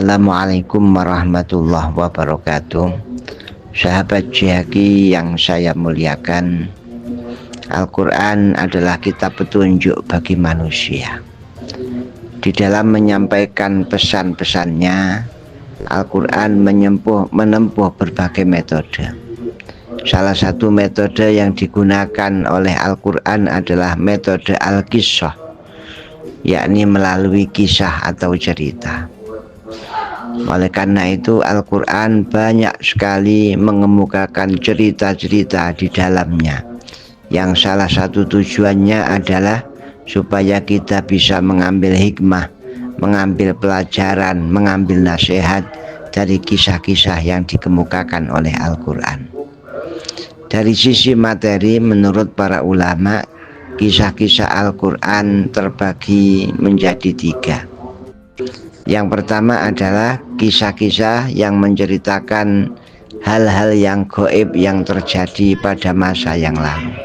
Assalamualaikum warahmatullahi wabarakatuh. Sahabat Jihaki yang saya muliakan, Al-Quran adalah kitab petunjuk bagi manusia. Di dalam menyampaikan pesan-pesannya, Al-Quran menempuh berbagai metode. Salah satu metode yang digunakan oleh Al-Quran adalah metode Al-Qissah, yakni melalui kisah atau cerita. Oleh karena itu Al-Quran banyak sekali mengemukakan cerita-cerita di dalamnya, yang salah satu tujuannya adalah supaya kita bisa mengambil hikmah, mengambil pelajaran, mengambil nasihat dari kisah-kisah yang dikemukakan oleh Al-Quran. Dari sisi materi, menurut para ulama, kisah-kisah Al-Quran terbagi menjadi 3. Yang pertama adalah kisah-kisah yang menceritakan hal-hal yang gaib yang terjadi pada masa yang lalu.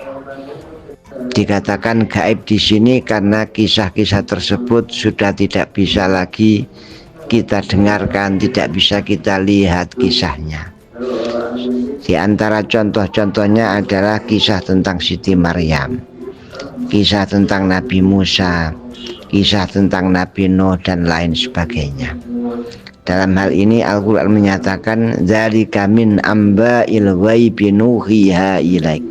Dikatakan gaib di sini karena kisah-kisah tersebut sudah tidak bisa lagi kita dengarkan, tidak bisa kita lihat kisahnya. Di antara contoh-contohnya adalah kisah tentang Siti Maryam, kisah tentang Nabi Musa, kisah tentang Nabi Nuh, dan lain sebagainya. Dalam hal ini Al-Quran menyatakan, dzalika min amba'il ghaibi nuhiha ilaik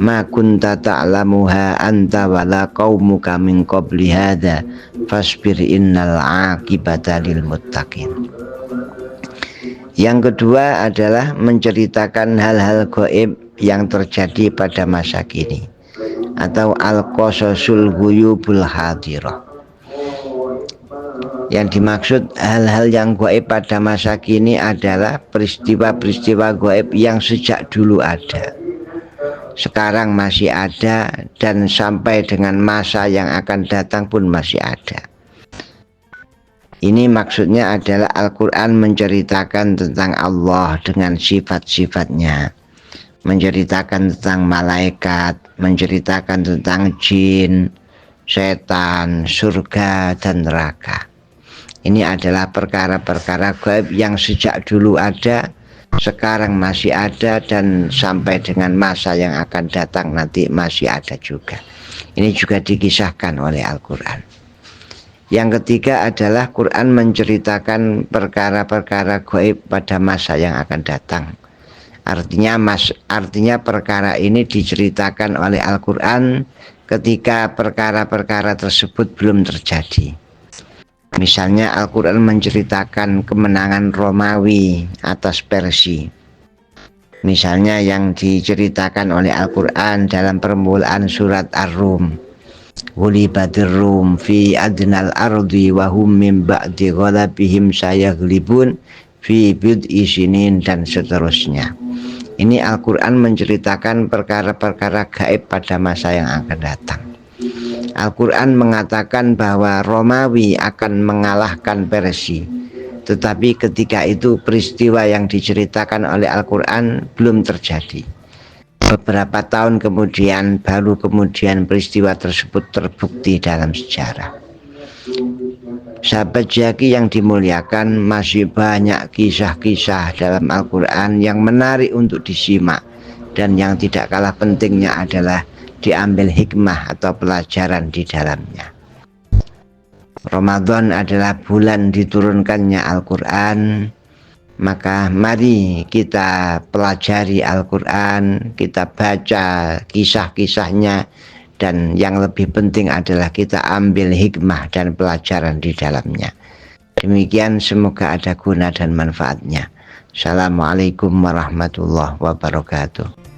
ma kunta ta'lamuha anta wala qaumuka min qabli hadza fasbir innal 'aqibata lil muttaqin. Yang kedua adalah menceritakan hal-hal gaib yang terjadi pada masa kini, atau al-qasasul ghuyubul hadirah. Yang dimaksud hal-hal yang gaib pada masa kini adalah peristiwa-peristiwa gaib yang sejak dulu ada, sekarang masih ada, dan sampai dengan masa yang akan datang pun masih ada. Ini maksudnya adalah Al-Quran menceritakan tentang Allah dengan sifat-sifatnya, menceritakan tentang malaikat, menceritakan tentang jin, setan, surga, dan neraka. Ini adalah perkara-perkara gaib yang sejak dulu ada, sekarang masih ada, dan sampai dengan masa yang akan datang nanti masih ada juga. Ini juga dikisahkan oleh Al-Quran. Yang ketiga adalah Quran menceritakan perkara-perkara gaib pada masa yang akan datang. Artinya perkara ini diceritakan oleh Al-Quran ketika perkara-perkara tersebut belum terjadi. Misalnya Al-Quran menceritakan kemenangan Romawi atas Persia. Misalnya yang diceritakan oleh Al-Quran dalam permulaan surat Ar-Rum, ghulibatir Rum fi adnal ardi wa hum min ba'di ghalabihim sayaghlibun fi bid'i sinin, dan seterusnya. Ini Al-Quran menceritakan perkara-perkara gaib pada masa yang akan datang. Al-Quran mengatakan bahwa Romawi akan mengalahkan Persia, tetapi ketika itu peristiwa yang diceritakan oleh Al-Quran belum terjadi. Beberapa tahun kemudian, baru kemudian peristiwa tersebut terbukti dalam sejarah. Sahabat Jihaki yang dimuliakan, masih banyak kisah-kisah dalam Al-Quran yang menarik untuk disimak, dan yang tidak kalah pentingnya adalah diambil hikmah atau pelajaran di dalamnya. Ramadan adalah bulan diturunkannya Al-Quran, maka mari kita pelajari Al-Quran, kita baca kisah-kisahnya, dan yang lebih penting adalah kita ambil hikmah dan pelajaran di dalamnya. Demikian, semoga ada guna dan manfaatnya. Assalamualaikum warahmatullahi wabarakatuh.